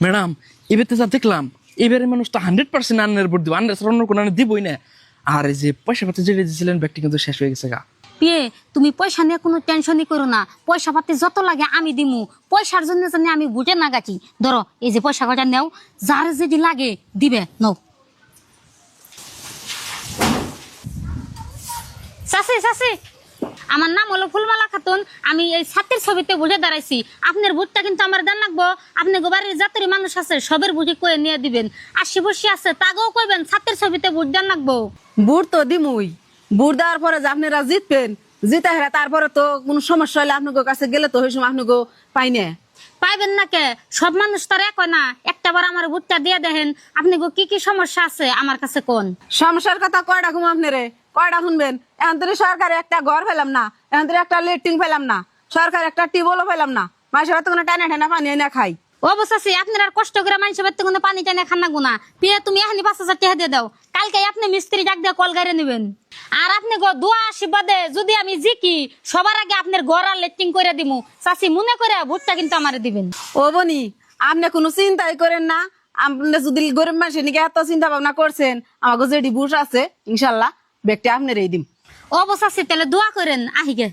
Madam এবারে যা দেখলাম এবারে মানুষ তো 100% আন্নের ভোট দিব, আন্নের অন্য কোনো দিবই না। আর এই যে পয়সা পাতি যেটা দিয়েছিলেন ব্যক্তি কিন্তু শেষ হয়ে গেছে গা। পিয়ে তুমি পয়সা নিয়ে কোনো টেনশনই করো না, পয়সা পাতি যত লাগে আমি দিমু। পয়সার জন্য জানি আমি ভোটে না গাছি। ধরো এই যে পয়সা কটা নেও, যার যদি লাগে দিবে নাও। চাচি চাচি, আমার নাম হলো ফুলমালা খাতুন, আমি এই ছাত্রের ছবিতে বুঝে দাঁড়াইছি। আপনার ভোটটা কিন্তু আমার দেন লাগবো। আপনি গোবারের জাতির মানুষ আছে, সবের বুঝে কয়ে নিয়ে দিবেন। আশি বসি আছে তাকেও কইবেন ছাত্রের ছবিতে ভোট দেন লাগবো। বুট তো দিমুই, বুট দেওয়ার পরে যে আপনারা জিতবেন, জিতা হেরা তারপরে তো কোনো সমস্যা হলে আপনার কাছে গেলে তো ওই সময় আপনাকে পাই না। পাইবেন না কে? সব মানুষ তার এক হয় না। একটা বার আমার ভোটটা দিয়ে দেখেন, আপনি গো কি কি সমস্যা আছে আমার কাছে কোন। সমস্যার কথা কয়টা ঘুম আপনারে, কয়টা শুনবেন? এখন তো সরকারে একটা ঘর পেলাম না, এখন তো একটা লেট্রিন পেলাম না, সরকার একটা টিউবওয়েলও পেলাম না, মাসে তো কোনো টানা টানা পানি এনে খাই। অবশ্য আপনার আর কষ্ট করে মানুষের বাড়িতে কোনো পানি টানে খান না গুনা। পিয়ে তুমি এখানে 5,000 টাকা দিয়ে দাও, কালকে আপনি মিস্ত্রি ডাক দিয়ে কল গাড়ি নেবেন। আর আপনি গো দোয়া আশীর্বাদে যদি আমি জিকি, সবার আগে আপনার ঘর আর লেট্রিন করে দিমু। চাচি মনে করে ভোটটা কিন্তু আমারে দিবেন। ও বনি, আপনি কোনো চিন্তাই করেন না। আপনি যদি গরিব মানুষের নিকে এত চিন্তা ভাবনা করছেন, আমাকে যেটি বুশ আছে ইনশাল্লাহ ব্যক্তি আপনার এই দিম। অবশ্য তাহলে দোয়া করেন আহিগে।